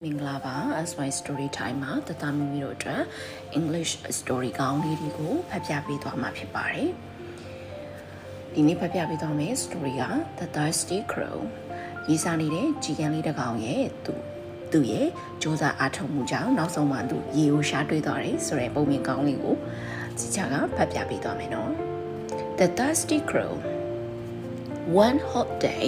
မင်္ဂလာပါ as my story time မှာတသားမိမိတို့အတွက် English story ကောင်းလေးတွေကိုဖတ်ပြပေးသွားမှာဖြစ်ပါတယ်။ဒီနေ့ဖတ်ပြပေးသွားမယ့် story က The Thirsty Crow ရေးစားနေတဲ့ကြီးကန်းလေးတစ်ကောင်ရဲ့သူ့ရဲ့စ조사အားထုတ်မှုကြောင့်နောက်ဆုံးမှသူရေကိုရှာတွေ့သွားတယ်ဆိုတဲ့ပုံမြင်ကောင်းလေးကိုစီချာကဖတ်ပြပေးသွားမယ်နော် The Thirsty Crow One hot day,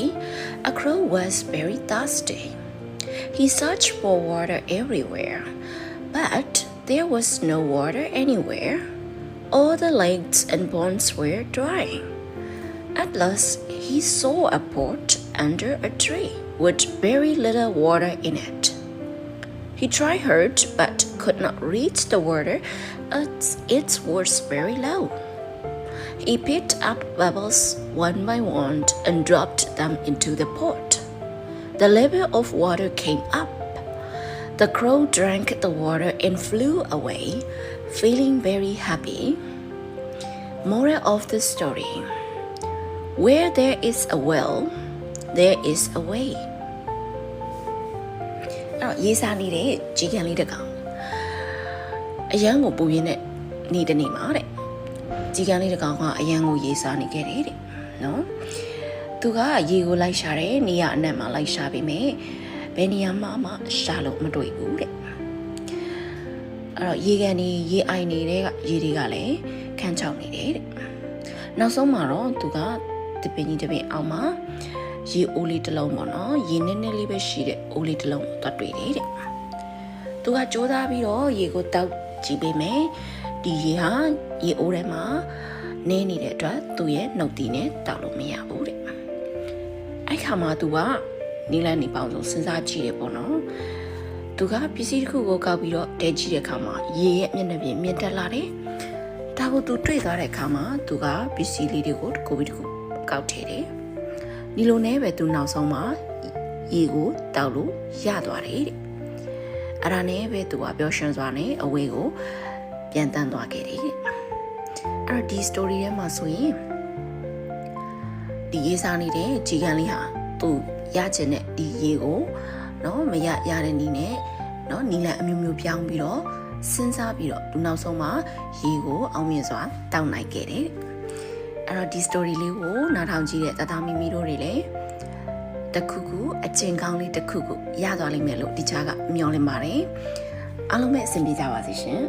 a crow was very thirsty.He searched for water everywhere, but there was no water anywhere. All the lakes and ponds were dry. At last, he saw a pot under a tree with very little water in it. He tried hard but could not reach the water as it was very low. He picked up pebbles one by one and dropped them into the pot.The level of water came up. The crow drank the water and flew away, feeling very happy. Moral of the story: Where there is a will, there is a way. ရေးစားနေတဲ့ကြီးကန်းလေးတစ်ကောင်အရန်ကိုပူရင်းနဲ့နေတဲ့နေ့မှာတဲ့ကြီးကန်းလေးတစ်ကောင်ကအရန်ကိုရေးစားနေခဲ့တယ်တဲ့နော်သူကရေကိုလိုက်ရှာတယ်နေရအနက်မှာလိုက်ရှာပြီးမယ်ဘယ်နေရာမှရှာလို့မတွေ့ဘူးတဲ့အဲ့တော့ရေကန်ကြီးရေအိုင်နေတဲ့ရေတွေကလည်းခန်းချောက်နေတယ်တဲ့နောက်ဆုံးမှာတော့သူကတပင်ကြီးတပင်အောင်မှာရေအိုးလေးတစ်လုံးပေါ့နော်ရေနည်းနည်းလေးပဲရှိတဲ့အိုးလေးတစ်လုံးသွားတွေ့တယ်တဲ့သူကကြိုးစားပြီးတော့ရေကိုတောက်ကြည့်ပေးမယ်ဒီရေဟာရေအိုးထဲမှာနင်းနေတဲ့အတွက်သူ့ရဲ့နှုတ်သီးနဲ့တောက်လို့မရဘူးတဲ့အဲ့ခါမှာသူကနီလန်းနေပေါင်းဆုံးစဉ်းစားကြည့်တယ်ပေါ့နော်သူကပစ္စည်းတစ်ခုကိုကောက်ပြီးတော့တဲကြည့်တဲ့အခါမှာရေရဲ့မျက်နှာပြင်မြင့်တက်လာတယ်ဒါကိုသူတွေ့သွားတဲ့အခါမှာသူကပစ္စည်းလေးတွေကိုတစ်ခုပြီးတစ်ခုကောက်ထည့်တယ်ဒီလိုနဲ့ပဲသူနောက်ဆုံးမှာရေကိုတောက်လို့ရသွားတယ်တဲ့အဲ့ဒါနဲ့ပဲသူကပျော်ရွှင်စွာနဲ့အဝေးကိုပြန်တန်းသွားခဲ့တယ်တဲ့အဲ့တော့ဒီ story ထဲမှာဆိုရင်ဒီရေးစားနေတဲ့ကြီးကန်းလေးဟာသူရချင်တဲ့ဒီရေကိုနော်မရတဲ့နီးနဲ့နော်နီလန်အမျိုးမျိုးပြောင်းပြီးတော့စဉ်းစားပြီးတော့သူနောက်ဆုံးမှာရေကိုအောင်မြင်စွာတောက်နိုင်ခဲ့တယ်အဲ့တော့ဒီ story လေးကိုနားထောင်ကြည့်တဲ့တသားမိမိတို့တွေလည်းတခုခုအကျဉ်းကောင်းလေးတခုခုရသွားလိမ့်မယ်လို့ဒီကြားကမျှော်လင့်ပါတယ်အားလုံးပဲအဆင်ပြေကြပါစေရှင်